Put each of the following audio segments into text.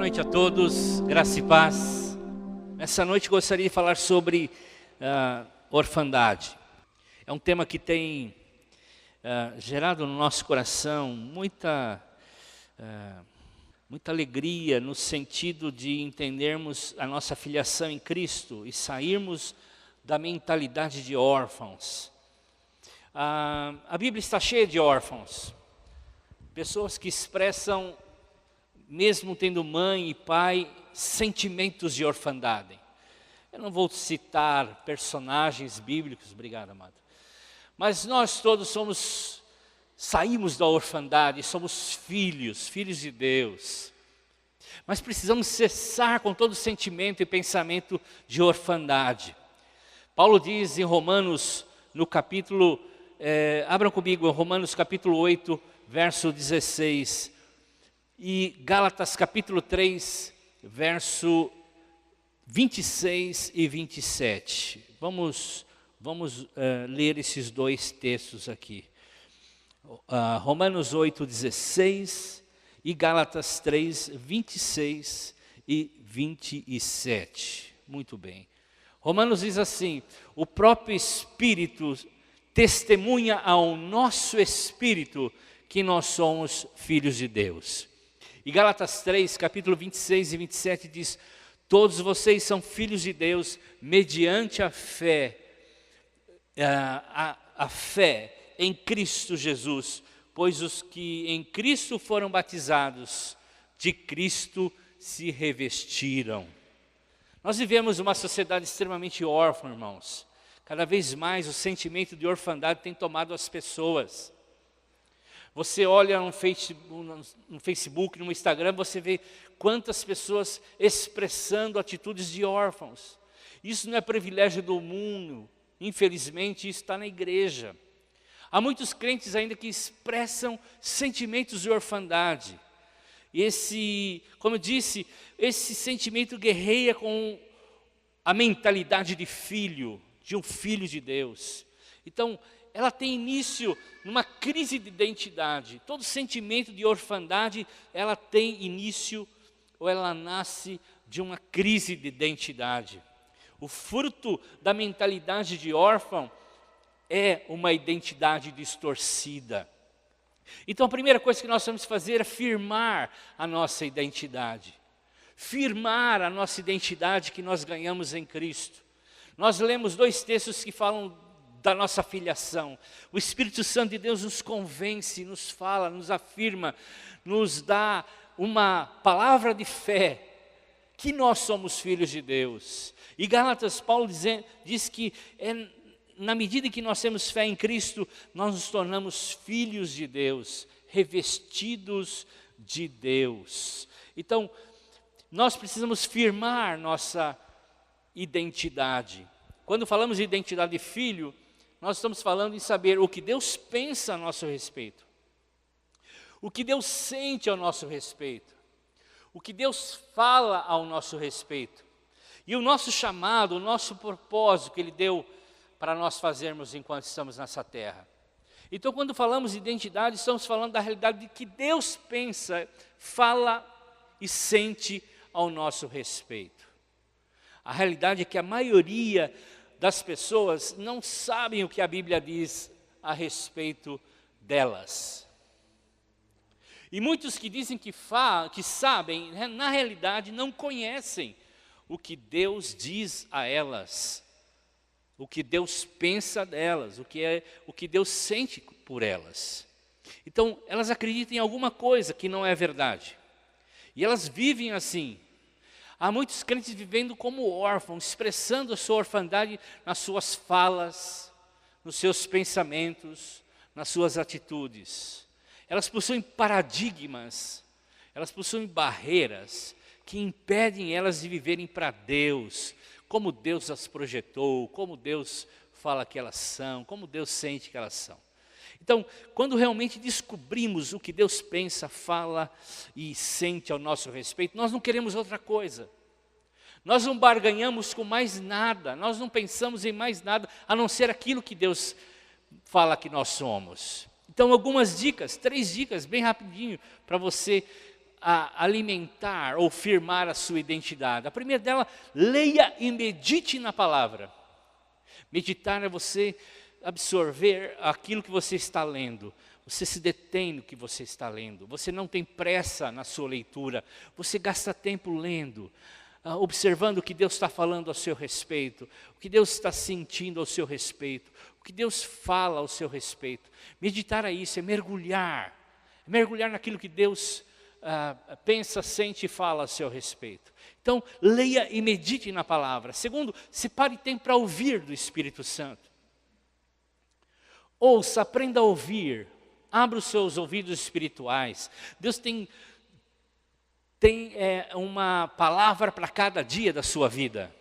noite a todos, graça e paz. Nessa noite gostaria de falar sobre orfandade. É um tema que tem gerado no nosso coração muita alegria, no sentido de entendermos a nossa filiação em Cristo e sairmos da mentalidade de órfãos. A Bíblia está cheia de órfãos, pessoas que expressam, mesmo tendo mãe e pai, sentimentos de orfandade. Eu não vou citar personagens bíblicos, obrigado, amado. Mas nós todos saímos da orfandade, somos filhos de Deus. Mas precisamos cessar com todo sentimento e pensamento de orfandade. Paulo diz em Romanos, no capítulo, abram comigo, Romanos capítulo 8, verso 16, e Gálatas capítulo 3, verso 26 e 27. Vamos ler esses dois textos aqui. Romanos 8, 16 e Gálatas 3, 26 e 27. Muito bem. Romanos diz assim: o próprio Espírito testemunha ao nosso Espírito que nós somos filhos de Deus. E Gálatas 3, capítulo 26 e 27 diz: todos vocês são filhos de Deus mediante a fé, a fé em Cristo Jesus, pois os que em Cristo foram batizados, de Cristo se revestiram. Nós vivemos uma sociedade extremamente órfã, irmãos. Cada vez mais o sentimento de orfandade tem tomado as pessoas. Você olha no Facebook, no Instagram, você vê quantas pessoas expressando atitudes de órfãos. Isso não é privilégio do mundo, infelizmente isso está na igreja. Há muitos crentes ainda que expressam sentimentos de orfandade. E como eu disse, esse sentimento guerreia com a mentalidade de filho, de um filho de Deus. Então, ela tem início numa crise de identidade. Todo sentimento de orfandade, ela tem início ou ela nasce de uma crise de identidade. O fruto da mentalidade de órfão é uma identidade distorcida. Então a primeira coisa que nós temos que fazer é firmar a nossa identidade. Firmar a nossa identidade que nós ganhamos em Cristo. Nós lemos dois textos que falam da nossa filiação. O Espírito Santo de Deus nos convence, nos fala, nos afirma, nos dá uma palavra de fé, que nós somos filhos de Deus. E Gálatas, Paulo diz que na medida que nós temos fé em Cristo, nós nos tornamos filhos de Deus, revestidos de Deus. Então, nós precisamos firmar nossa identidade. Quando falamos de identidade de filho, nós estamos falando em saber o que Deus pensa a nosso respeito, o que Deus sente ao nosso respeito, o que Deus fala ao nosso respeito, e o nosso chamado, o nosso propósito que Ele deu para nós fazermos enquanto estamos nessa terra. Então, quando falamos de identidade, estamos falando da realidade de que Deus pensa, fala e sente ao nosso respeito. A realidade é que a maioria das pessoas não sabem o que a Bíblia diz a respeito delas. E muitos que dizem que sabem, na realidade não conhecem o que Deus diz a elas, o que Deus pensa delas, o que Deus sente por elas. Então, elas acreditam em alguma coisa que não é verdade. E elas vivem assim. Há muitos crentes vivendo como órfãos, expressando a sua orfandade nas suas falas, nos seus pensamentos, nas suas atitudes. Elas possuem paradigmas, elas possuem barreiras que impedem elas de viverem para Deus, como Deus as projetou, como Deus fala que elas são, como Deus sente que elas são. Então, quando realmente descobrimos o que Deus pensa, fala e sente ao nosso respeito, nós não queremos outra coisa. Nós não barganhamos com mais nada, nós não pensamos em mais nada, a não ser aquilo que Deus fala que nós somos. Então, algumas dicas, 3 dicas, bem rapidinho, para você alimentar ou firmar a sua identidade. A primeira dela, leia e medite na palavra. Meditar é você absorver aquilo que você está lendo. Você se detém no que você está lendo. Você não tem pressa na sua leitura. Você gasta tempo lendo, observando o que Deus está falando ao seu respeito, o que Deus está sentindo ao seu respeito, o que Deus fala ao seu respeito. Meditar é isso, é mergulhar naquilo que Deus pensa, sente e fala a seu respeito. Então, leia e medite na palavra. Segundo, separe tempo para ouvir do Espírito Santo. Ouça, aprenda a ouvir. Abra os seus ouvidos espirituais. Deus tem uma palavra para cada dia da sua vida.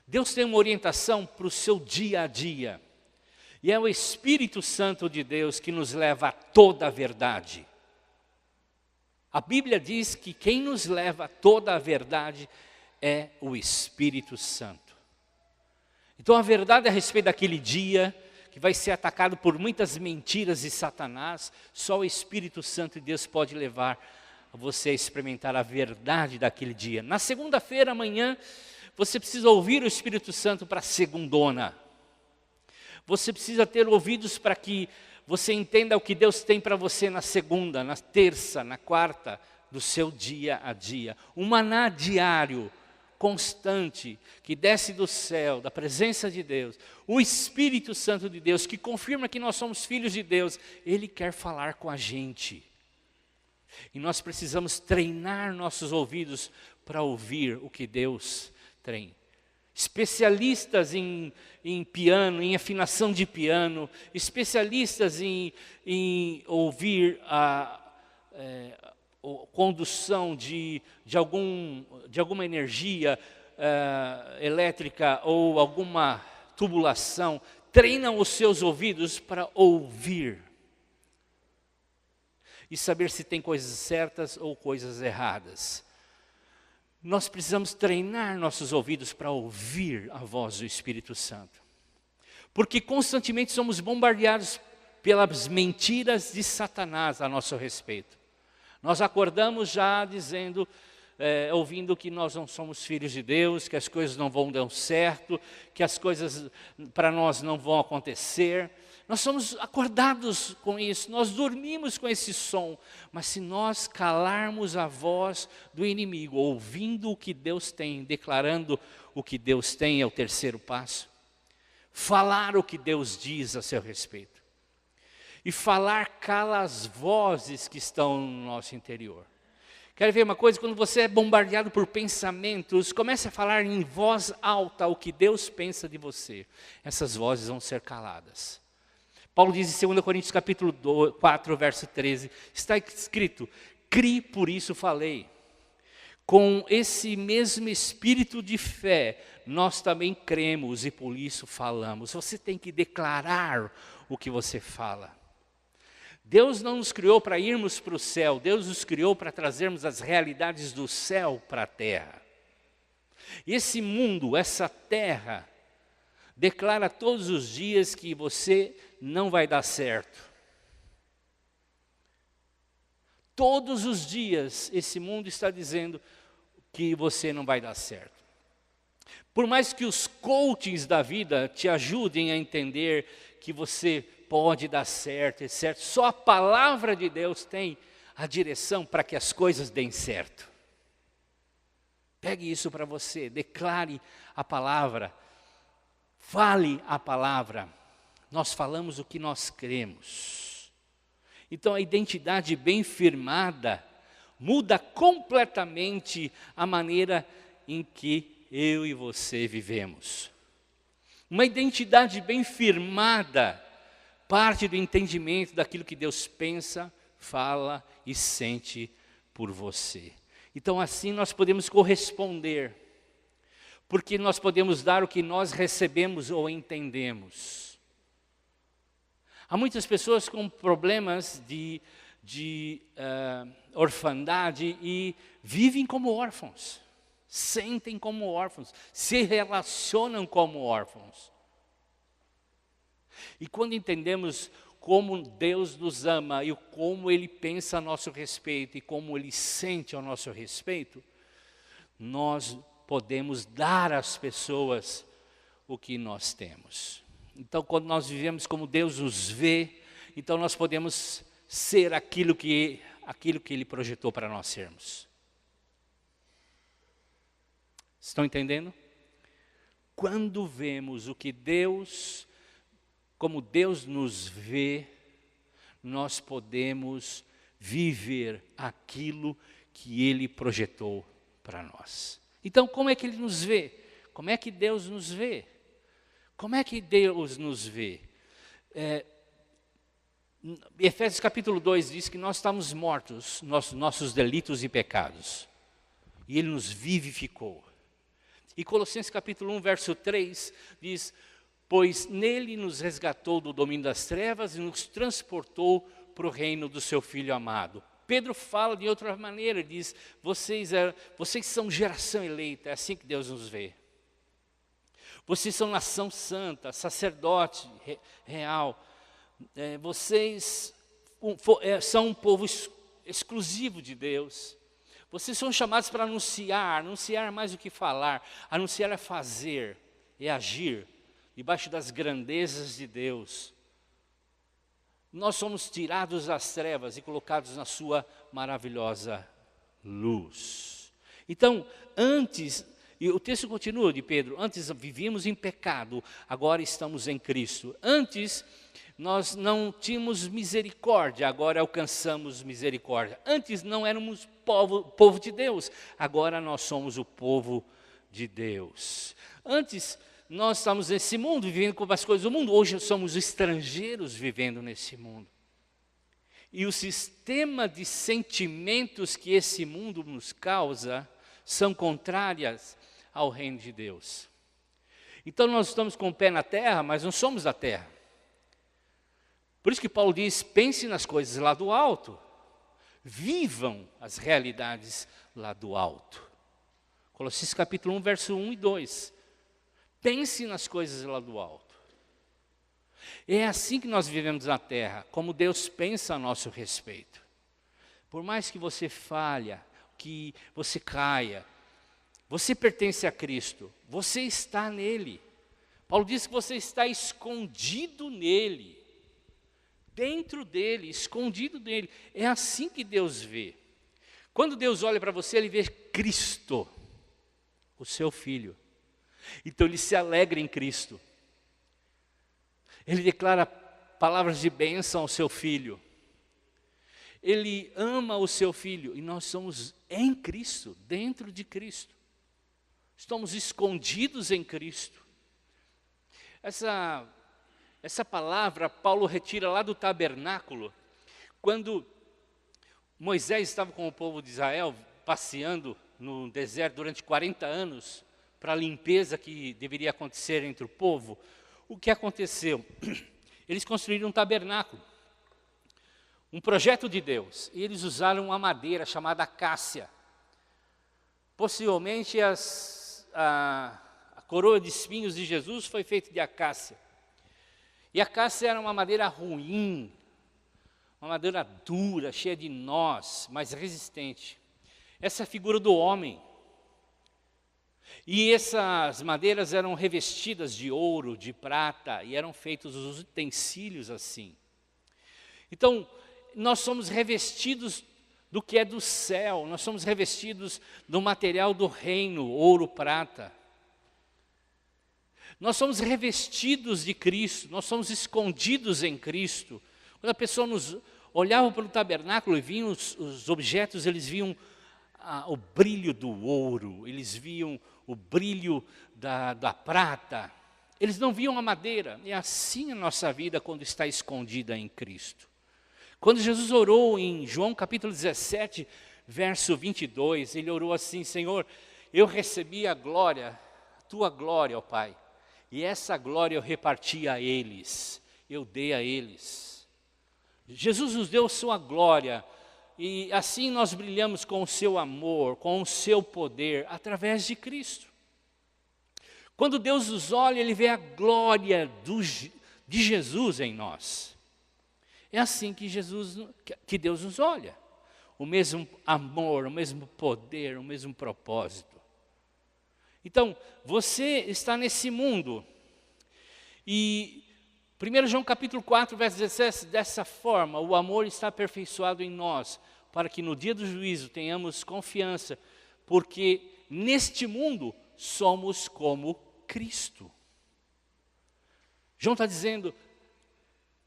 Deus tem uma orientação para o seu dia a dia. E é o Espírito Santo de Deus que nos leva a toda a verdade. A Bíblia diz que quem nos leva a toda a verdade é o Espírito Santo. Então a verdade a respeito daquele dia, que vai ser atacado por muitas mentiras de Satanás, só o Espírito Santo de Deus pode levar você a experimentar a verdade daquele dia. Na segunda-feira, amanhã, você precisa ouvir o Espírito Santo para a segundona. Você precisa ter ouvidos para que você entenda o que Deus tem para você na segunda, na terça, na quarta, do seu dia a dia. Um maná diário, constante, que desce do céu, da presença de Deus. O Espírito Santo de Deus, que confirma que nós somos filhos de Deus. Ele quer falar com a gente. E nós precisamos treinar nossos ouvidos para ouvir o que Deus tem. Especialistas em piano, em afinação de piano, especialistas em ouvir a condução de alguma energia elétrica ou alguma tubulação, treinam os seus ouvidos para ouvir e saber se tem coisas certas ou coisas erradas. Nós precisamos treinar nossos ouvidos para ouvir a voz do Espírito Santo. Porque constantemente somos bombardeados pelas mentiras de Satanás a nosso respeito. Nós acordamos já dizendo, ouvindo que nós não somos filhos de Deus, que as coisas não vão dar certo, que as coisas para nós não vão acontecer. Nós somos acordados com isso, nós dormimos com esse som. Mas se nós calarmos a voz do inimigo, ouvindo o que Deus tem, declarando o que Deus tem, é o terceiro passo. Falar o que Deus diz a seu respeito. E falar cala as vozes que estão no nosso interior. Quer ver uma coisa? Quando você é bombardeado por pensamentos, comece a falar em voz alta o que Deus pensa de você. Essas vozes vão ser caladas. Paulo diz em 2 Coríntios capítulo 4, verso 13, está escrito, crie, por isso falei. Com esse mesmo espírito de fé, nós também cremos e por isso falamos. Você tem que declarar o que você fala. Deus não nos criou para irmos para o céu, Deus nos criou para trazermos as realidades do céu para a terra. E esse mundo, essa terra, declara todos os dias que você não vai dar certo. Todos os dias esse mundo está dizendo que você não vai dar certo. Por mais que os coachings da vida te ajudem a entender que você pode dar certo, etc. Só a palavra de Deus tem a direção para que as coisas deem certo. Pegue isso para você, declare a palavra, fale a palavra. Nós falamos o que nós cremos. Então a identidade bem firmada muda completamente a maneira em que eu e você vivemos. Uma identidade bem firmada parte do entendimento daquilo que Deus pensa, fala e sente por você. Então assim nós podemos corresponder, porque nós podemos dar o que nós recebemos ou entendemos. Há muitas pessoas com problemas de orfandade e vivem como órfãos, sentem como órfãos, se relacionam como órfãos. E quando entendemos como Deus nos ama e como Ele pensa a nosso respeito e como Ele sente ao nosso respeito, nós podemos dar às pessoas o que nós temos. Então, quando nós vivemos como Deus nos vê, então nós podemos ser aquilo que Ele projetou para nós sermos. Estão entendendo? Quando vemos o que Deus, como Deus nos vê, nós podemos viver aquilo que Ele projetou para nós. Então, como é que Ele nos vê? Como é que Deus nos vê? Como é que Deus nos vê? Efésios capítulo 2 diz que nós estamos mortos, nossos delitos e pecados. E Ele nos vivificou. E Colossenses capítulo 1, verso 3 diz: pois nele nos resgatou do domínio das trevas e nos transportou para o reino do seu Filho amado. Pedro fala de outra maneira, diz: vocês são geração eleita, é assim que Deus nos vê. Vocês são nação santa, sacerdote real. Vocês são um povo exclusivo de Deus. Vocês são chamados para anunciar mais do que falar. Anunciar é fazer, é agir, debaixo das grandezas de Deus. Nós somos tirados das trevas e colocados na sua maravilhosa luz. Então, antes... E o texto continua de Pedro: antes vivíamos em pecado, agora estamos em Cristo. Antes nós não tínhamos misericórdia, agora alcançamos misericórdia. Antes não éramos povo de Deus, agora nós somos o povo de Deus. Antes nós estávamos nesse mundo, vivendo com as coisas do mundo, hoje somos estrangeiros vivendo nesse mundo. E o sistema de sentimentos que esse mundo nos causa são contrárias ao reino de Deus. Então nós estamos com o pé na terra, mas não somos da terra. Por isso que Paulo diz: pense nas coisas lá do alto. Vivam as realidades lá do alto. Colossenses capítulo 1, verso 1 e 2. Pense nas coisas lá do alto. É assim que nós vivemos na terra, como Deus pensa a nosso respeito. Por mais que você falha, que você caia, você pertence a Cristo, você está nele. Paulo diz que você está escondido nele, dentro dele, escondido nele. É assim que Deus vê. Quando Deus olha para você, Ele vê Cristo, o seu Filho. Então Ele se alegra em Cristo. Ele declara palavras de bênção ao seu Filho. Ele ama o seu Filho e nós somos em Cristo, dentro de Cristo. Estamos escondidos em Cristo. Essa palavra Paulo retira lá do tabernáculo, quando Moisés estava com o povo de Israel passeando no deserto durante 40 anos, para a limpeza que deveria acontecer entre o povo. O que aconteceu? Eles construíram um tabernáculo, um projeto de Deus, e eles usaram uma madeira chamada acácia. Possivelmente a coroa de espinhos de Jesus foi feita de acácia. E a acácia era uma madeira ruim, uma madeira dura, cheia de nós, mas resistente. Essa é a figura do homem. E essas madeiras eram revestidas de ouro, de prata, e eram feitos os utensílios assim. Então, nós somos revestidos do que é do céu, nós somos revestidos do material do reino, ouro, prata. Nós somos revestidos de Cristo, nós somos escondidos em Cristo. Quando a pessoa nos olhava para o tabernáculo e viam os objetos, eles viam o brilho do ouro, eles viam o brilho da prata. Eles não viam a madeira. É assim a nossa vida quando está escondida em Cristo. Quando Jesus orou em João capítulo 17, verso 22, Ele orou assim: Senhor, eu recebi a glória, a Tua glória, ó Pai, e essa glória eu reparti a eles, eu dei a eles. Jesus nos deu a Sua glória, e assim nós brilhamos com o Seu amor, com o Seu poder, através de Cristo. Quando Deus nos olha, Ele vê a glória de Jesus em nós. É assim que Deus nos olha. O mesmo amor, o mesmo poder, o mesmo propósito. Então, você está nesse mundo. E 1 João capítulo 4, verso 17, dessa forma, o amor está aperfeiçoado em nós, para que no dia do juízo tenhamos confiança, porque neste mundo somos como Cristo. João está dizendo,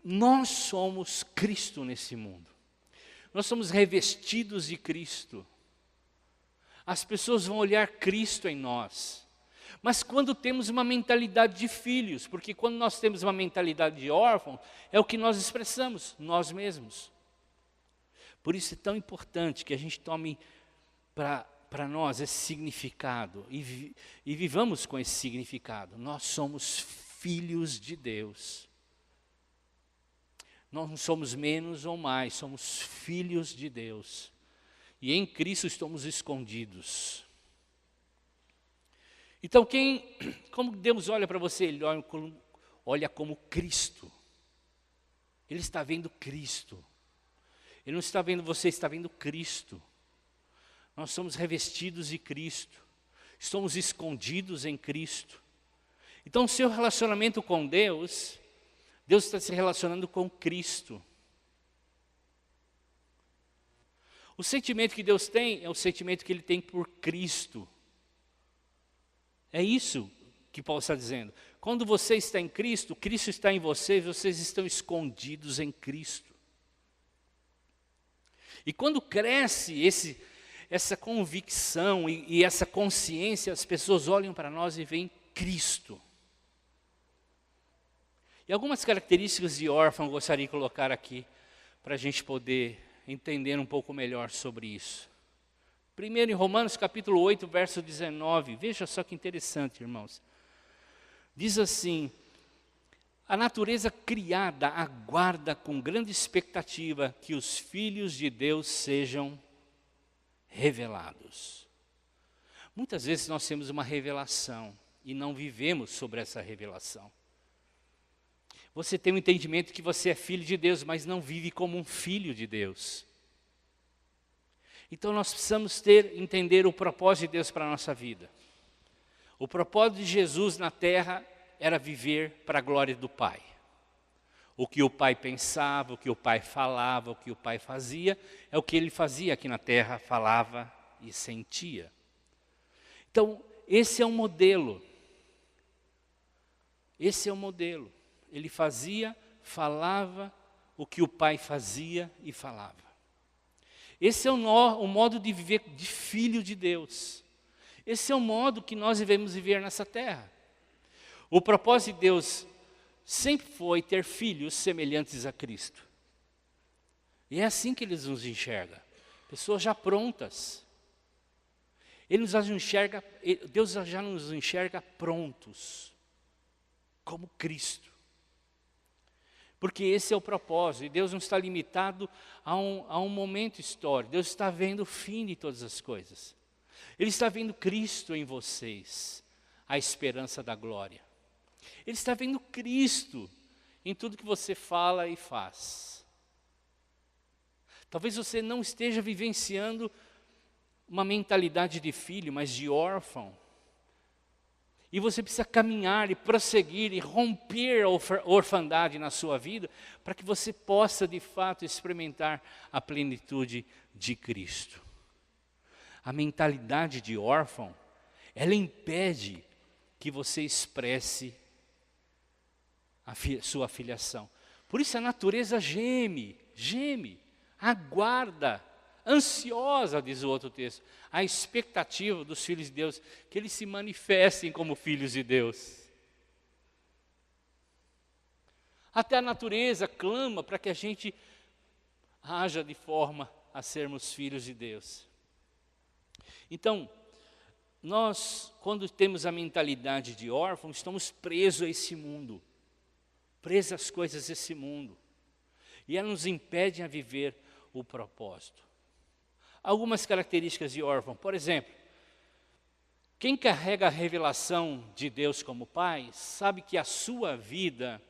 nós somos Cristo nesse mundo. Nós somos revestidos de Cristo. As pessoas vão olhar Cristo em nós. Mas quando temos uma mentalidade de filhos, porque quando nós temos uma mentalidade de órfão, é o que nós expressamos, nós mesmos. Por isso é tão importante que a gente tome para nós esse significado e vivamos com esse significado. Nós somos filhos de Deus. Nós não somos menos ou mais, somos filhos de Deus. E em Cristo estamos escondidos. Então, como Deus olha para você? Ele olha como Cristo. Ele está vendo Cristo. Ele não está vendo você, está vendo Cristo. Nós somos revestidos de Cristo. Estamos escondidos em Cristo. Então, o seu relacionamento com Deus está se relacionando com Cristo. O sentimento que Deus tem é o sentimento que Ele tem por Cristo. É isso que Paulo está dizendo. Quando você está em Cristo, Cristo está em você, vocês estão escondidos em Cristo. E quando cresce essa convicção e essa consciência, as pessoas olham para nós e veem Cristo. E algumas características de órfão eu gostaria de colocar aqui, para a gente poder entender um pouco melhor sobre isso. Primeiro em Romanos capítulo 8, verso 19, veja só que interessante, irmãos. Diz assim, a natureza criada aguarda com grande expectativa que os filhos de Deus sejam revelados. Muitas vezes nós temos uma revelação e não vivemos sobre essa revelação. Você tem um entendimento que você é filho de Deus, mas não vive como um filho de Deus. Então nós precisamos entender o propósito de Deus para a nossa vida. O propósito de Jesus na terra era viver para a glória do Pai. O que o Pai pensava, o que o Pai falava, o que o Pai fazia, é o que Ele fazia aqui na terra, falava e sentia. Então, esse é um modelo. Esse é o modelo. Ele fazia, falava o que o Pai fazia e falava. Esse é o modo de viver de filho de Deus. Esse é o modo que nós devemos viver nessa terra. O propósito de Deus sempre foi ter filhos semelhantes a Cristo. E é assim que Ele nos enxerga. Pessoas já prontas. Deus já nos enxerga prontos, como Cristo. Porque esse é o propósito, e Deus não está limitado a um momento histórico, Deus está vendo o fim de todas as coisas. Ele está vendo Cristo em vocês, a esperança da glória. Ele está vendo Cristo em tudo que você fala e faz. Talvez você não esteja vivenciando uma mentalidade de filho, mas de órfão. E você precisa caminhar e prosseguir e romper a orfandade na sua vida para que você possa de fato experimentar a plenitude de Cristo. A mentalidade de órfão, ela impede que você expresse a sua filiação. Por isso a natureza geme, aguarda, ansiosa, diz o outro texto, a expectativa dos filhos de Deus, que eles se manifestem como filhos de Deus. Até a natureza clama para que a gente haja de forma a sermos filhos de Deus. Então, nós, quando temos a mentalidade de órfão, estamos presos a esse mundo, presos às coisas desse mundo, e elas nos impedem a viver o propósito. Algumas características de órfão, por exemplo, quem carrega a revelação de Deus como pai, sabe que a sua vida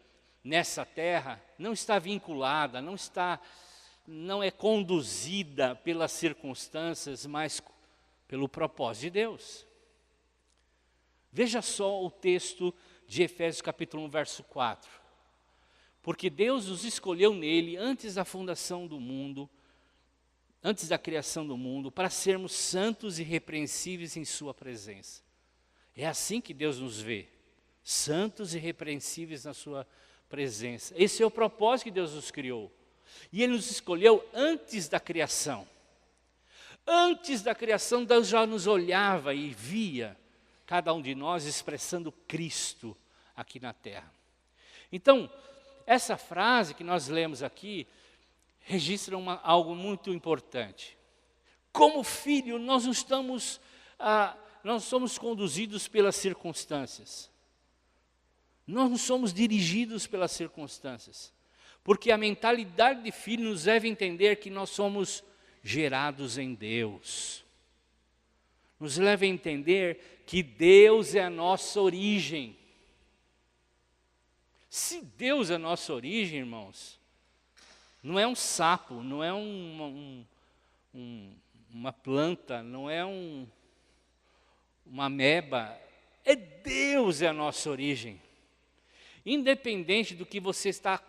nessa terra não está vinculada, não é conduzida pelas circunstâncias, mas pelo propósito de Deus. Veja só o texto de Efésios capítulo 1, verso 4. Porque Deus nos escolheu nele antes da fundação do mundo, antes da criação do mundo, para sermos santos e irrepreensíveis em sua presença. É assim que Deus nos vê, santos e irrepreensíveis na sua presença. Esse é o propósito que Deus nos criou. E Ele nos escolheu antes da criação. Antes da criação, Deus já nos olhava e via cada um de nós expressando Cristo aqui na terra. Então, essa frase que nós lemos aqui, registra algo muito importante. Como filho, nós não somos conduzidos pelas circunstâncias. Nós não somos dirigidos pelas circunstâncias. Porque a mentalidade de filho nos deve entender que nós somos gerados em Deus. Nos leva a entender que Deus é a nossa origem. Se Deus é a nossa origem, irmãos, não é um sapo, não é uma planta, não é uma ameba, é Deus é a nossa origem. Independente do que você está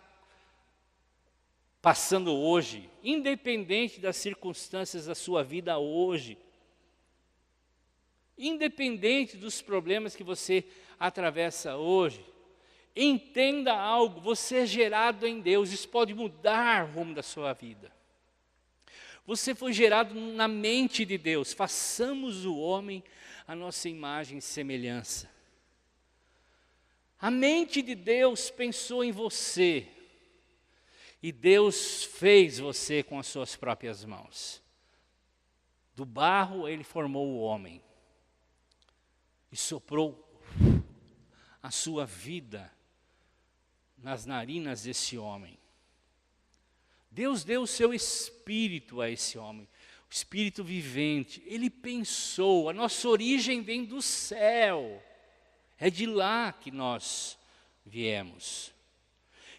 passando hoje, independente das circunstâncias da sua vida hoje, independente dos problemas que você atravessa hoje, entenda algo, você é gerado em Deus, isso pode mudar o rumo da sua vida. Você foi gerado na mente de Deus, façamos o homem a nossa imagem e semelhança. A mente de Deus pensou em você, e Deus fez você com as suas próprias mãos. Do barro Ele formou o homem, e soprou a sua vida nas narinas desse homem. Deus deu o seu espírito a esse homem, o espírito vivente. Ele pensou, a nossa origem vem do céu, é de lá que nós viemos.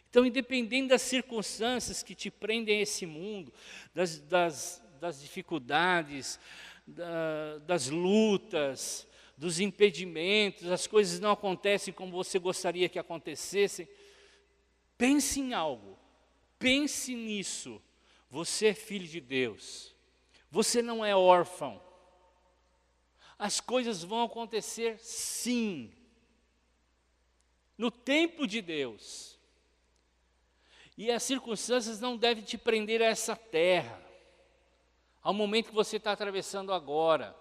Então, independente das circunstâncias que te prendem a esse mundo, das dificuldades, das lutas, dos impedimentos, as coisas não acontecem como você gostaria que acontecessem, pense em algo, pense nisso. Você é filho de Deus, você não é órfão. As coisas vão acontecer sim, no tempo de Deus. E as circunstâncias não devem te prender a essa terra, ao momento que você está atravessando agora.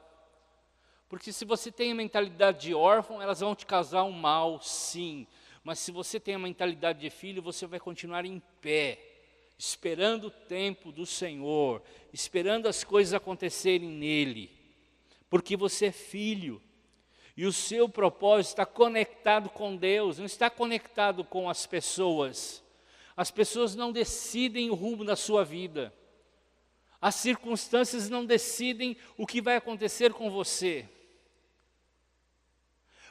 Porque se você tem a mentalidade de órfão, elas vão te causar um mal, sim. Mas se você tem a mentalidade de filho, você vai continuar em pé, esperando o tempo do Senhor, esperando as coisas acontecerem nele. Porque você é filho, e o seu propósito está conectado com Deus, não está conectado com as pessoas. As pessoas não decidem o rumo da sua vida. As circunstâncias não decidem o que vai acontecer com você.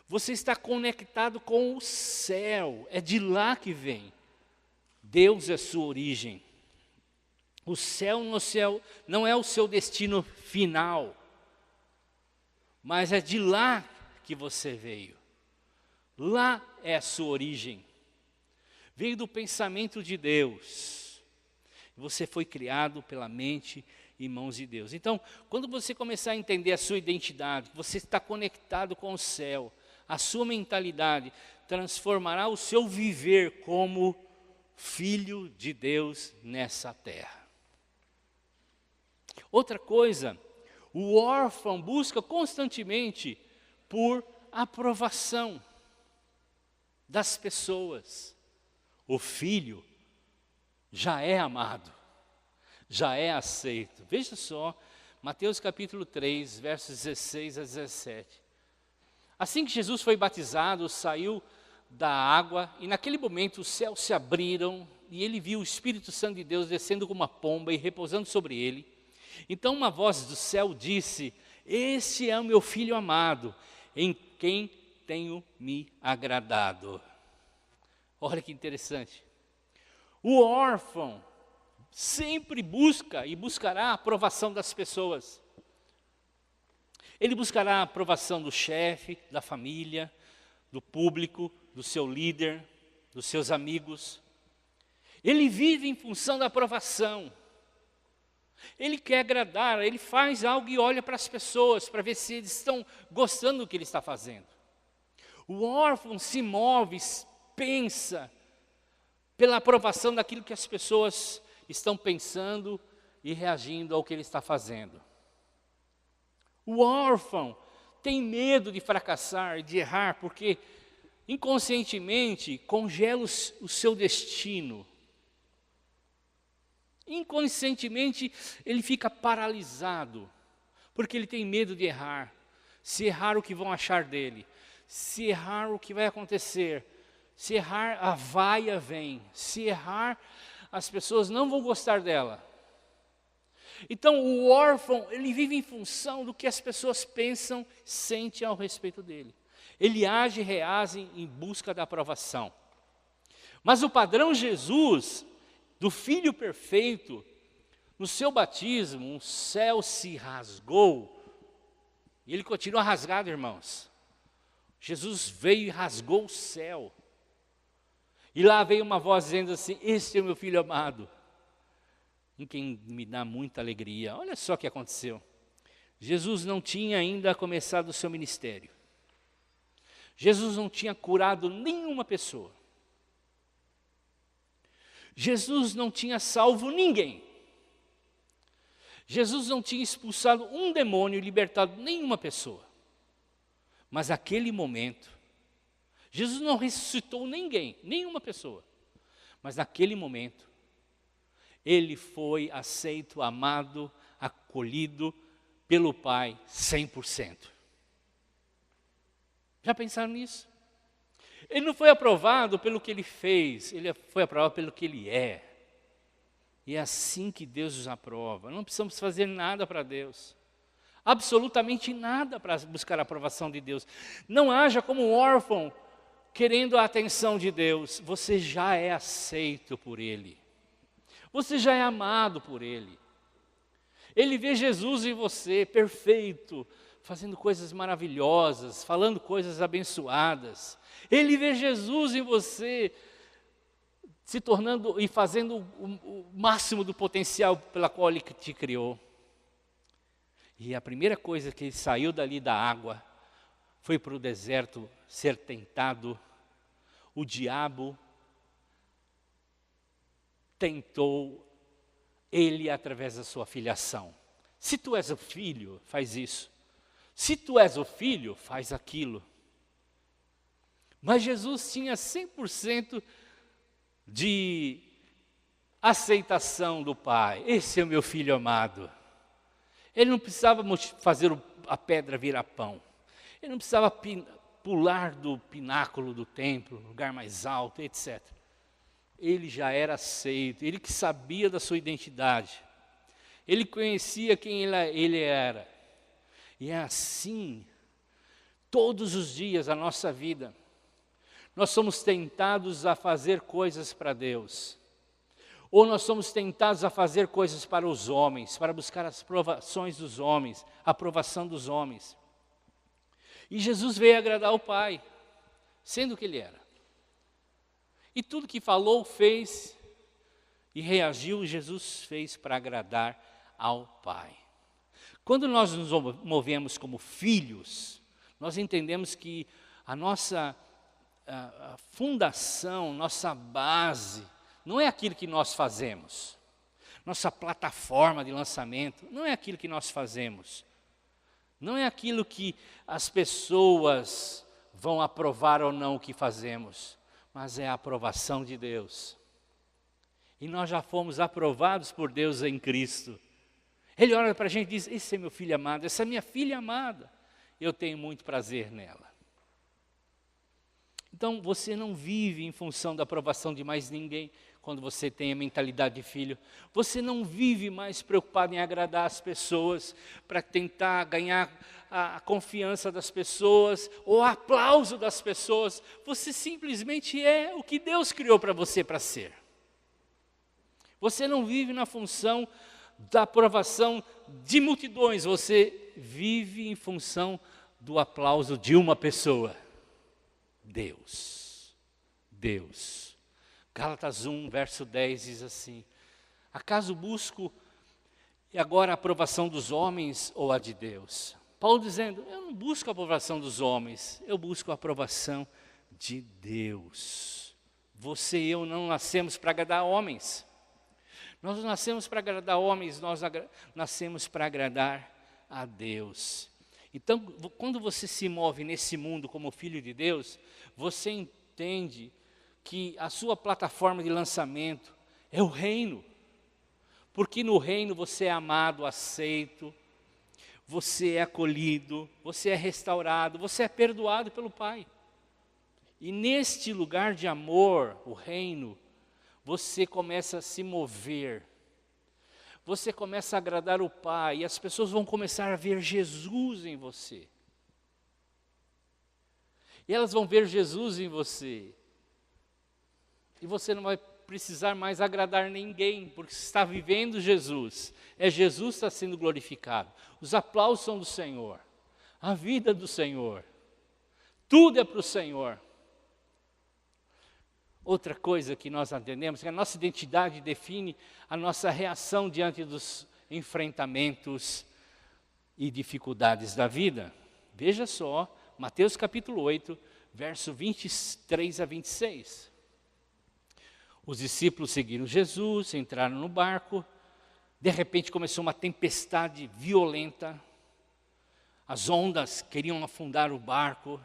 Você está conectado com o céu, é de lá que vem. Deus é sua origem. O céu não é o seu destino final, mas é de lá que você veio. Lá é a sua origem. Veio do pensamento de Deus. Você foi criado pela mente e mãos de Deus. Então, quando você começar a entender a sua identidade, você está conectado com o céu, a sua mentalidade transformará o seu viver como filho de Deus nessa terra. Outra coisa, o órfão busca constantemente por aprovação das pessoas. O filho já é amado, já é aceito. Veja só, Mateus capítulo 3, versos 16 a 17. Assim que Jesus foi batizado, saiu da água, e naquele momento os céus se abriram, e ele viu o Espírito Santo de Deus descendo como uma pomba e repousando sobre ele. Então uma voz do céu disse: "Este é o meu filho amado, em quem tenho me agradado." Olha que interessante. O órfão sempre busca e buscará a aprovação das pessoas. Ele buscará a aprovação do chefe, da família, do público, do seu líder, dos seus amigos. Ele vive em função da aprovação. Ele quer agradar, ele faz algo e olha para as pessoas para ver se eles estão gostando do que ele está fazendo. O órfão se move, pensa pela aprovação daquilo que as pessoas estão pensando e reagindo ao que ele está fazendo. O órfão tem medo de fracassar, de errar, porque inconscientemente congela o seu destino. Inconscientemente ele fica paralisado, porque ele tem medo de errar. Se errar, o que vão achar dele? Se errar, o que vai acontecer? Se errar, a vaia vem. Se errar, as pessoas não vão gostar dela. Então o órfão, ele vive em função do que as pessoas pensam, sentem ao respeito dele. Ele age e reage em busca da aprovação. Mas o padrão Jesus, do Filho perfeito, no seu batismo, um céu se rasgou, e ele continua rasgado, irmãos. Jesus veio e rasgou o céu. E lá veio uma voz dizendo assim: este é o meu Filho amado, em quem me dá muita alegria. Olha só o que aconteceu. Jesus não tinha ainda começado o seu ministério. Jesus não tinha curado nenhuma pessoa. Jesus não tinha salvo ninguém. Jesus não tinha expulsado um demônio e libertado nenhuma pessoa. Mas naquele momento, Jesus não ressuscitou ninguém, nenhuma pessoa. Mas naquele momento, ele foi aceito, amado, acolhido pelo Pai 100%. Já pensaram nisso? Ele não foi aprovado pelo que ele fez, ele foi aprovado pelo que ele é. E é assim que Deus nos aprova. Não precisamos fazer nada para Deus. Absolutamente nada para buscar a aprovação de Deus. Não haja como um órfão querendo a atenção de Deus. Você já é aceito por Ele. Você já é amado por Ele. Ele vê Jesus em você, perfeito, fazendo coisas maravilhosas, falando coisas abençoadas. Ele vê Jesus em você, se tornando e fazendo o máximo do potencial pela qual Ele te criou. E a primeira coisa que ele saiu dali da água, foi para o deserto ser tentado. O diabo tentou ele através da sua filiação. Se tu és o filho, faz isso. Se tu és o filho, faz aquilo. Mas Jesus tinha 100% de aceitação do Pai. Esse é o meu filho amado. Ele não precisava fazer a pedra virar pão. Ele não precisava pular do pináculo do templo, lugar mais alto, etc. Ele já era aceito, ele que sabia da sua identidade. Ele conhecia quem ele era. E é assim, todos os dias da nossa vida, nós somos tentados a fazer coisas para Deus. Ou nós somos tentados a fazer coisas para os homens, para buscar as aprovações dos homens, a aprovação dos homens. E Jesus veio agradar o Pai, sendo o que Ele era. E tudo que falou, fez e reagiu, Jesus fez para agradar ao Pai. Quando nós nos movemos como filhos, nós entendemos que a nossa a fundação, nossa base, não é aquilo que nós fazemos. Nossa plataforma de lançamento não é aquilo que nós fazemos. Não é aquilo que as pessoas vão aprovar ou não o que fazemos, mas é a aprovação de Deus. E nós já fomos aprovados por Deus em Cristo. Ele olha para a gente e diz: esse é meu filho amado, essa é minha filha amada, eu tenho muito prazer nela. Então, você não vive em função da aprovação de mais ninguém, quando você tem a mentalidade de filho. Você não vive mais preocupado em agradar as pessoas, para tentar ganhar a confiança das pessoas, ou o aplauso das pessoas. Você simplesmente é o que Deus criou para você para ser. Você não vive na função da aprovação de multidões, você vive em função do aplauso de uma pessoa. Deus. Deus. Gálatas 1, verso 10 diz assim: acaso busco agora a aprovação dos homens ou a de Deus? Paulo dizendo, eu não busco a aprovação dos homens, eu busco a aprovação de Deus. Você e eu não nascemos para agradar homens. Nós não nascemos para agradar homens, nós nascemos para agradar a Deus. Então, quando você se move nesse mundo como filho de Deus, você entende que a sua plataforma de lançamento é o reino. Porque no reino você é amado, aceito, você é acolhido, você é restaurado, você é perdoado pelo Pai. E neste lugar de amor, o reino, você começa a se mover. Você começa a agradar o Pai e as pessoas vão começar a ver Jesus em você. E elas vão ver Jesus em você. E você não vai precisar mais agradar ninguém, porque você está vivendo Jesus. É Jesus que está sendo glorificado. Os aplausos são do Senhor. A vida do Senhor. Tudo é para o Senhor. Outra coisa que nós entendemos é que a nossa identidade define a nossa reação diante dos enfrentamentos e dificuldades da vida. Veja só, Mateus capítulo 8, verso 23 a 26. Os discípulos seguiram Jesus, entraram no barco, de repente começou uma tempestade violenta, as ondas queriam afundar o barco.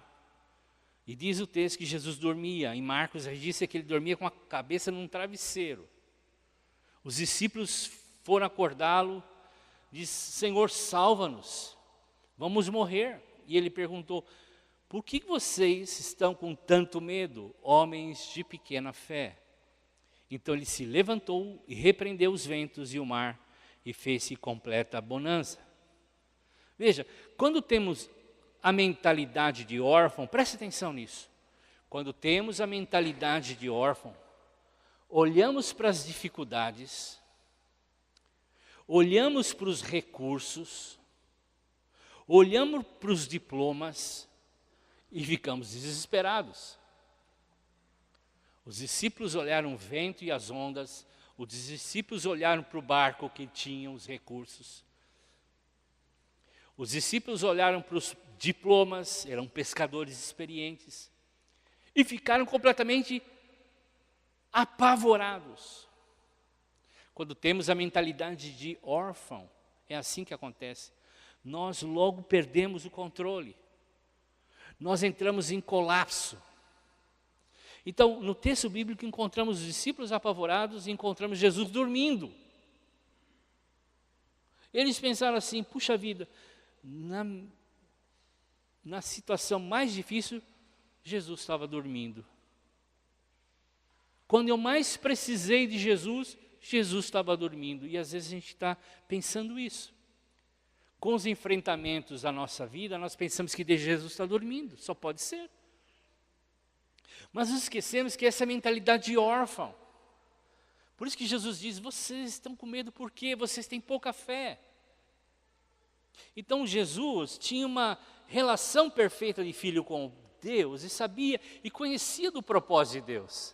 E diz o texto que Jesus dormia. Em Marcos, disse que ele dormia com a cabeça num travesseiro. Os discípulos foram acordá-lo, diz, Senhor, salva-nos, vamos morrer. E ele perguntou, por que vocês estão com tanto medo, homens de pequena fé? Então ele se levantou e repreendeu os ventos e o mar, e fez-se completa bonança. Veja, quando temos a mentalidade de órfão, preste atenção nisso. Quando temos a mentalidade de órfão, olhamos para as dificuldades, olhamos para os recursos, olhamos para os diplomas e ficamos desesperados. Os discípulos olharam o vento e as ondas, os discípulos olharam para o barco que tinha os recursos. Os discípulos olharam para os diplomas, eram pescadores experientes, e ficaram completamente apavorados. Quando temos a mentalidade de órfão, é assim que acontece. Nós logo perdemos o controle. Nós entramos em colapso. Então, no texto bíblico encontramos os discípulos apavorados e encontramos Jesus dormindo. Eles pensaram assim, puxa vida, na situação mais difícil, Jesus estava dormindo. Quando eu mais precisei de Jesus, Jesus estava dormindo. E às vezes a gente está pensando isso. Com os enfrentamentos da nossa vida, nós pensamos que Jesus está dormindo, só pode ser. Mas nos esquecemos que essa é a mentalidade de órfão. Por isso que Jesus diz, vocês estão com medo por quê? Vocês têm pouca fé. Então Jesus tinha uma relação perfeita de filho com Deus e sabia e conhecia do propósito de Deus.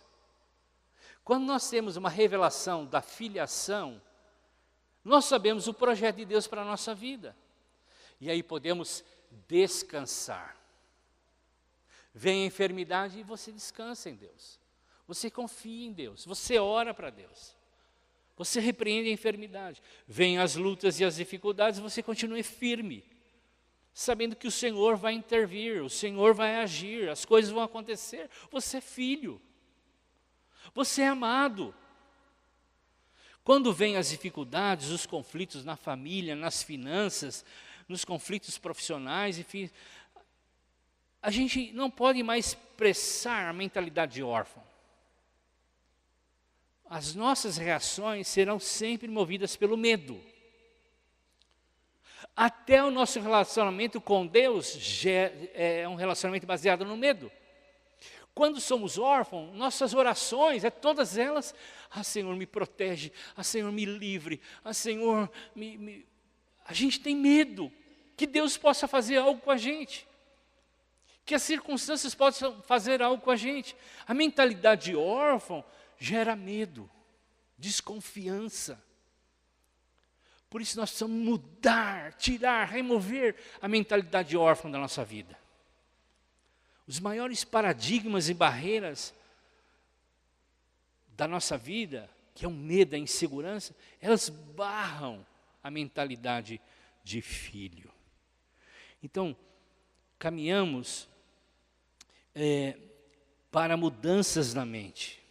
Quando nós temos uma revelação da filiação, nós sabemos o projeto de Deus para a nossa vida. E aí podemos descansar. Vem a enfermidade e você descansa em Deus. Você confia em Deus, você ora para Deus. Você repreende a enfermidade. Vêm as lutas e as dificuldades, você continua firme. Sabendo que o Senhor vai intervir, o Senhor vai agir, as coisas vão acontecer. Você é filho. Você é amado. Quando vêm as dificuldades, os conflitos na família, nas finanças, nos conflitos profissionais, enfim, a gente não pode mais expressar a mentalidade de órfão. As nossas reações serão sempre movidas pelo medo. Até o nosso relacionamento com Deus é um relacionamento baseado no medo. Quando somos órfãos, nossas orações, todas elas, Senhor, me protege, Senhor, me livre, Senhor, A gente tem medo que Deus possa fazer algo com a gente, que as circunstâncias possam fazer algo com a gente. A mentalidade de órfão gera medo, desconfiança. Por isso nós precisamos mudar, tirar, remover a mentalidade de órfão da nossa vida. Os maiores paradigmas e barreiras da nossa vida, que é o medo, a insegurança, elas barram a mentalidade de filho. Então, caminhamos para mudanças na mente.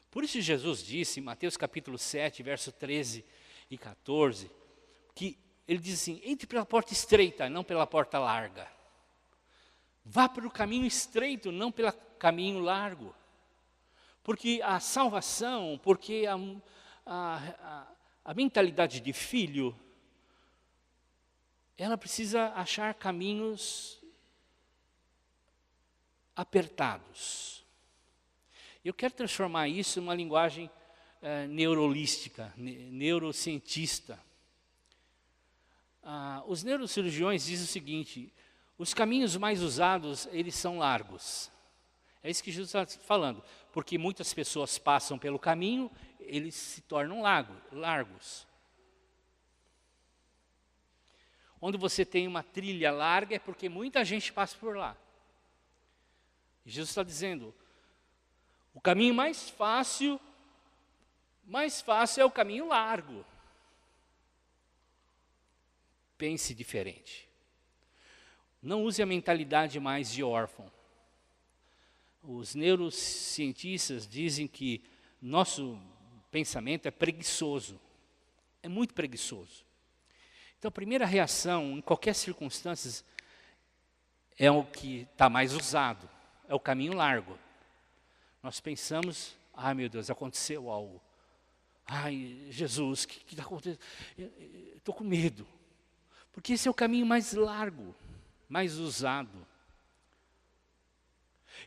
Por isso Jesus disse em Mateus capítulo 7, verso 13 e 14, que ele diz assim: entre pela porta estreita, não pela porta larga. Vá pelo caminho estreito, não pelo caminho largo. Porque a salvação, porque a mentalidade de filho, ela precisa achar caminhos apertados. Eu quero transformar isso numa linguagem neurolística, neurocientista. Os neurocirurgiões dizem o seguinte: os caminhos mais usados, eles são largos. É isso que Jesus está falando. Porque muitas pessoas passam pelo caminho, eles se tornam largos. Onde você tem uma trilha larga é porque muita gente passa por lá. E Jesus está dizendo, o caminho mais fácil é o caminho largo. Pense diferente. Não use a mentalidade mais de órfão. Os neurocientistas dizem que nosso pensamento é preguiçoso. É muito preguiçoso. Então, a primeira reação, em qualquer circunstância, é o que está mais usado. É o caminho largo. Nós pensamos, ai meu Deus, aconteceu algo. Ai, Jesus, o que está acontecendo? Estou com medo. Porque esse é o caminho mais largo, mais usado.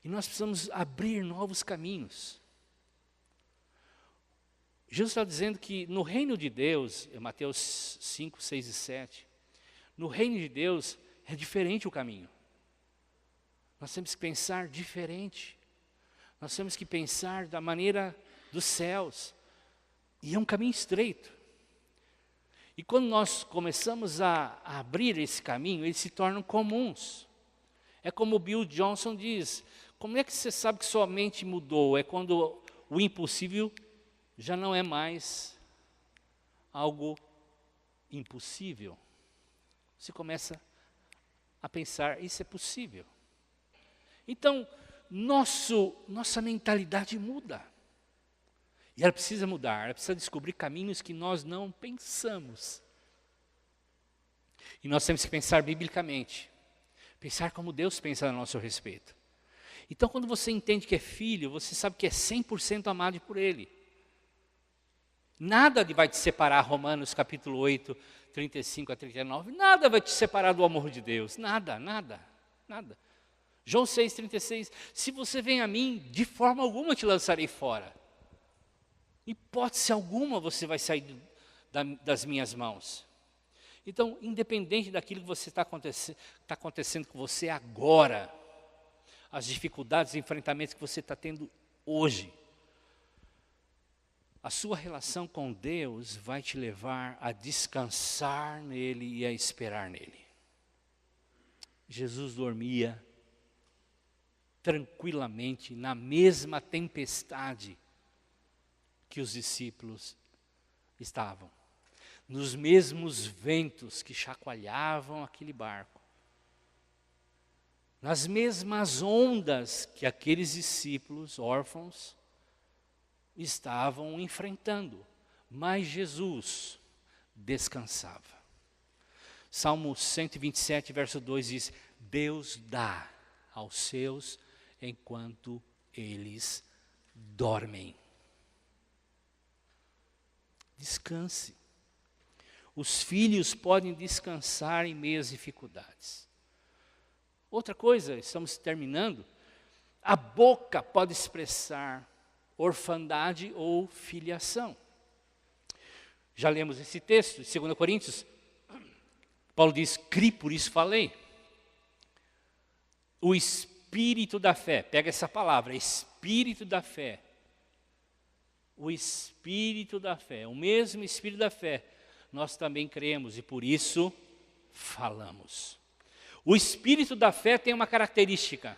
E nós precisamos abrir novos caminhos. Jesus está dizendo que no reino de Deus, em Mateus 5, 6 e 7, no reino de Deus é diferente o caminho. Nós temos que pensar diferente. Nós temos que pensar da maneira dos céus. E é um caminho estreito. E quando nós começamos a abrir esse caminho, eles se tornam comuns. É como o Bill Johnson diz, como é que você sabe que sua mente mudou? É quando o impossível já não é mais algo impossível. Você começa a pensar, isso é possível. Então, nossa mentalidade muda. E ela precisa mudar, ela precisa descobrir caminhos que nós não pensamos. E nós temos que pensar biblicamente. Pensar como Deus pensa a nosso respeito. Então, quando você entende que é filho, você sabe que é 100% amado por Ele. Nada vai te separar, Romanos capítulo 8, 35 a 39, nada vai te separar do amor de Deus. Nada, nada, nada. João 6, 36, se você vem a mim, de forma alguma te lançarei fora. Hipótese alguma você vai sair das minhas mãos. Então, independente daquilo que você está acontecendo com você agora, as dificuldades e enfrentamentos que você está tendo hoje, a sua relação com Deus vai te levar a descansar nele e a esperar nele. Jesus dormia tranquilamente na mesma tempestade que os discípulos estavam. Nos mesmos ventos que chacoalhavam aquele barco. Nas mesmas ondas que aqueles discípulos órfãos estavam enfrentando. Mas Jesus descansava. Salmo 127, verso 2 diz, Deus dá aos seus enquanto eles dormem. Descanse. Os filhos podem descansar em meio às dificuldades. Outra coisa, estamos terminando, a boca pode expressar orfandade ou filiação. Já lemos esse texto, em 2 Coríntios, Paulo diz, cri, por isso falei. O espírito da fé, pega essa palavra, espírito da fé. O espírito da fé, o mesmo espírito da fé, nós também cremos e por isso falamos. O espírito da fé tem uma característica.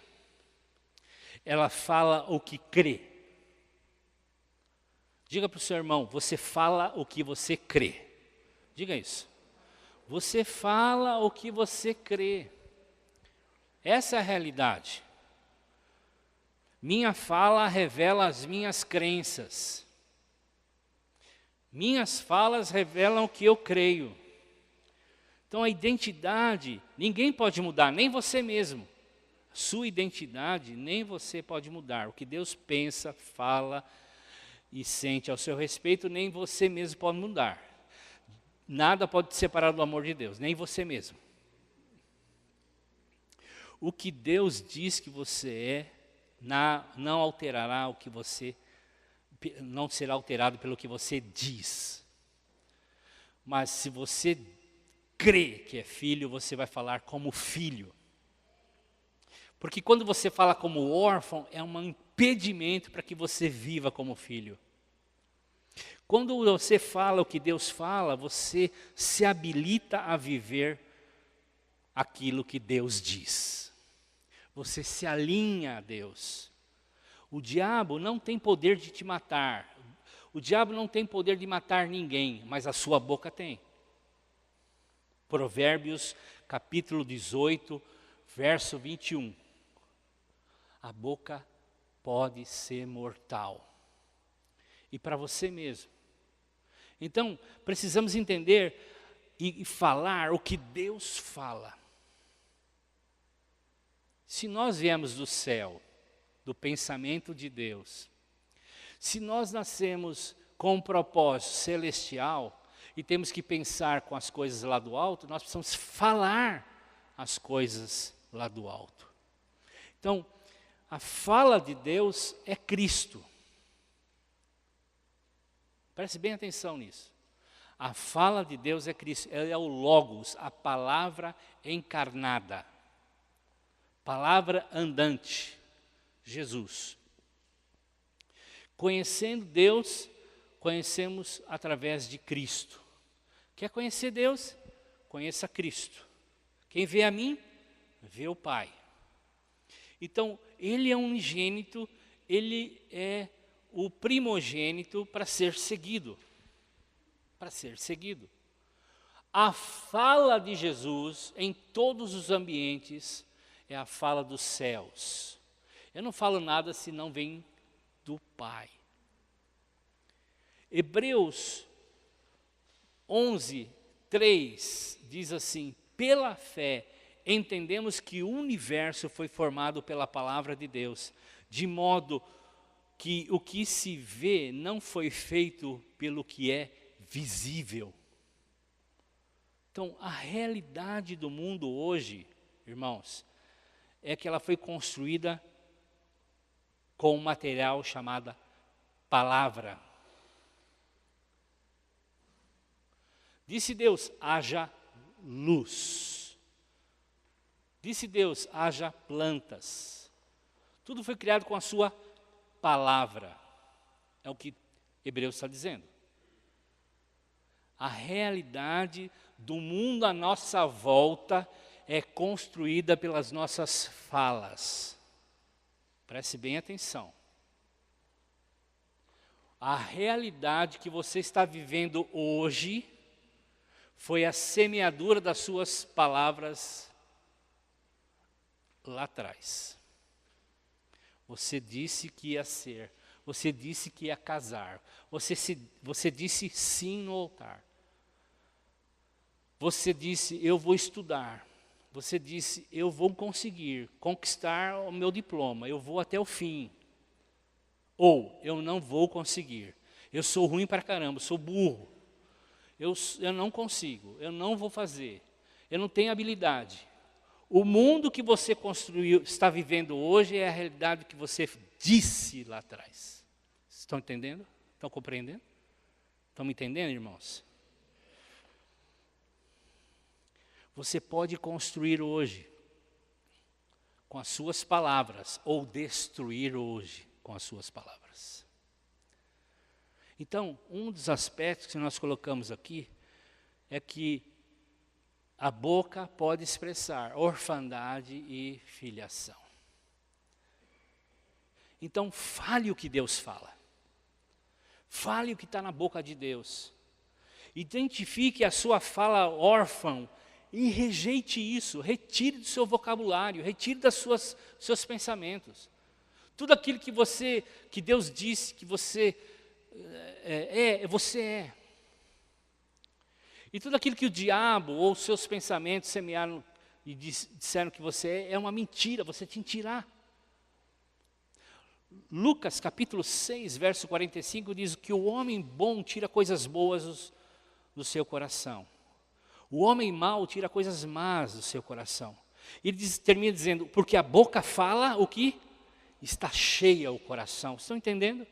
Ela fala o que crê. Diga para o seu irmão, você fala o que você crê. Diga isso. Você fala o que você crê. Essa é a realidade. Minha fala revela as minhas crenças. Minhas falas revelam o que eu creio. Então a identidade, ninguém pode mudar, nem você mesmo. Sua identidade, nem você pode mudar. O que Deus pensa, fala e sente ao seu respeito, nem você mesmo pode mudar. Nada pode te separar do amor de Deus, nem você mesmo. O que Deus diz que você é, não alterará o que você, não será alterado pelo que você diz. Mas se você crê que é filho, você vai falar como filho. Porque quando você fala como órfão, é um impedimento para que você viva como filho. Quando você fala o que Deus fala, você se habilita a viver aquilo que Deus diz. Você se alinha a Deus. O diabo não tem poder de te matar. O diabo não tem poder de matar ninguém, mas a sua boca tem. Provérbios, capítulo 18, verso 21. A boca pode ser mortal. E para você mesmo. Então, precisamos entender e falar o que Deus fala. Se nós viemos do céu, do pensamento de Deus, se nós nascemos com um propósito celestial e temos que pensar com as coisas lá do alto, nós precisamos falar as coisas lá do alto. Então, a fala de Deus é Cristo. Preste bem atenção nisso. A fala de Deus é Cristo, ele é o Logos, a palavra encarnada. Palavra andante, Jesus. Conhecendo Deus, conhecemos através de Cristo. Quer conhecer Deus? Conheça Cristo. Quem vê a mim, vê o Pai. Então, ele é unigênito, ele é o primogênito para ser seguido. Para ser seguido. A fala de Jesus em todos os ambientes é a fala dos céus. Eu não falo nada se não vem do Pai. Hebreus 11, 3 diz assim, pela fé entendemos que o universo foi formado pela palavra de Deus, de modo que o que se vê não foi feito pelo que é visível. Então, a realidade do mundo hoje, irmãos, é que ela foi construída com um material chamado palavra. Disse Deus, haja luz. Disse Deus, haja plantas. Tudo foi criado com a sua palavra. É o que Hebreus está dizendo. A realidade do mundo à nossa volta é construída pelas nossas falas. Preste bem atenção. A realidade que você está vivendo hoje foi a semeadura das suas palavras lá atrás. Você disse que ia ser, você disse que ia casar, você disse sim no altar. Você disse, eu vou estudar. Você disse, eu vou conseguir conquistar o meu diploma, eu vou até o fim. Ou, eu não vou conseguir. Eu sou ruim para caramba, sou burro. Eu não consigo, eu não vou fazer. Eu não tenho habilidade. O mundo que você construiu, está vivendo hoje, é a realidade que você disse lá atrás. Estão entendendo? Estão compreendendo? Estão me entendendo, irmãos? Você pode construir hoje com as suas palavras ou destruir hoje com as suas palavras. Então, um dos aspectos que nós colocamos aqui é que a boca pode expressar orfandade e filiação. Então, fale o que Deus fala. Fale o que está na boca de Deus. Identifique a sua fala órfã e rejeite isso. Retire do seu vocabulário, retire dos seus pensamentos. Tudo aquilo que Deus disse que você você é. E tudo aquilo que o diabo ou os seus pensamentos semearam e disseram que você é uma mentira, você tem que tirar. Lucas capítulo 6, verso 45 diz que o homem bom tira coisas boas do seu coração. O homem mau tira coisas más do seu coração. Ele termina dizendo, porque a boca fala o que está cheia o coração. Estão entendendo?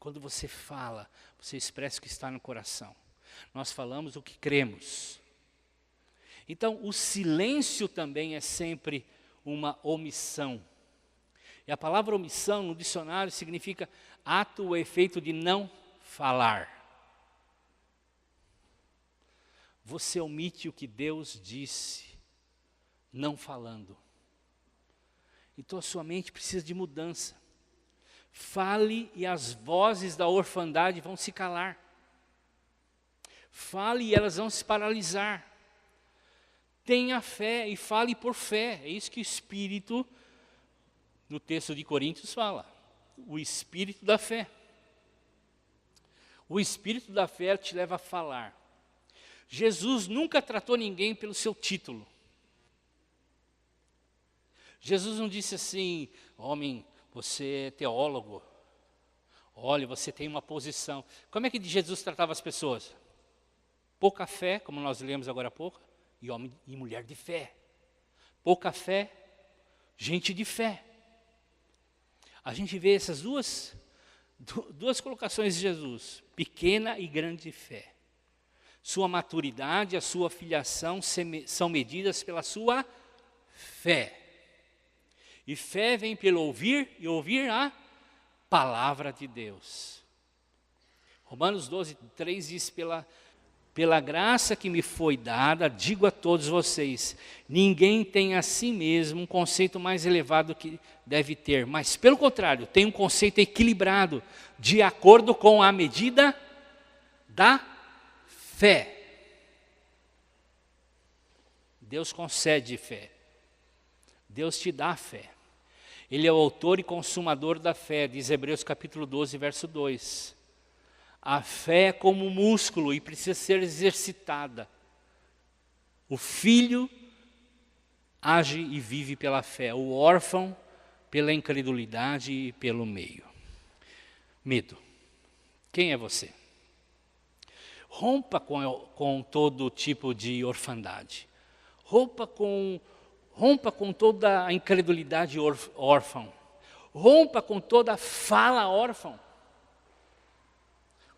Quando você fala, você expressa o que está no coração. Nós falamos o que cremos. Então, o silêncio também é sempre uma omissão. E a palavra omissão no dicionário significa ato ou efeito de não falar. Você omite o que Deus disse, não falando. Então a sua mente precisa de mudança. Fale e as vozes da orfandade vão se calar. Fale e elas vão se paralisar. Tenha fé e fale por fé. É isso que o Espírito, no texto de Coríntios, fala. O Espírito da fé. O Espírito da fé te leva a falar. Jesus nunca tratou ninguém pelo seu título. Jesus não disse assim, homem, você é teólogo. Olha, você tem uma posição. Como é que Jesus tratava as pessoas? Pouca fé, como nós lemos agora há pouco, e homem e mulher de fé. Pouca fé, gente de fé. A gente vê essas duas colocações de Jesus, pequena e grande fé. Sua maturidade, a sua filiação são medidas pela sua fé. E fé vem pelo ouvir, e ouvir a palavra de Deus. Romanos 12, 3 diz, pela graça que me foi dada, digo a todos vocês, ninguém tem a si mesmo um conceito mais elevado que deve ter, mas pelo contrário, tem um conceito equilibrado, de acordo com a medida da fé. Deus concede fé. Deus te dá fé. Ele é o autor e consumador da fé, diz Hebreus capítulo 12, verso 2. A fé é como um músculo e precisa ser exercitada. O filho age e vive pela fé, o órfão pela incredulidade e pelo medo. Quem é você? Rompa com todo tipo de orfandade. Rompa com toda a incredulidade órfã. Rompa com toda a fala órfã.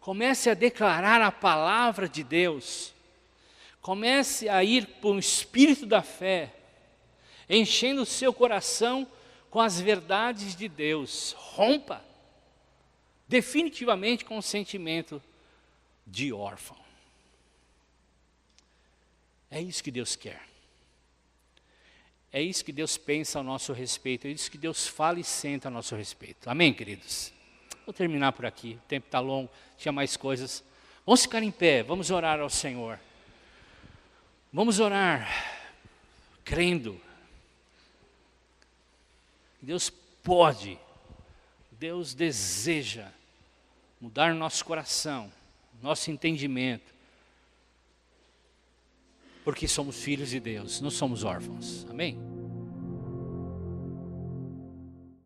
Comece a declarar a palavra de Deus. Comece a ir para o espírito da fé, enchendo o seu coração com as verdades de Deus. Rompa definitivamente com o sentimento de órfão. É isso que Deus quer. É isso que Deus pensa a nosso respeito. É isso que Deus fala e senta a nosso respeito. Amém, queridos? Vou terminar por aqui. O tempo está longo, tinha mais coisas. Vamos ficar em pé, vamos orar ao Senhor. Vamos orar, crendo. Deus pode, Deus deseja mudar nosso coração, nosso entendimento. porque somos filhos de Deus, não somos órfãos. Amém?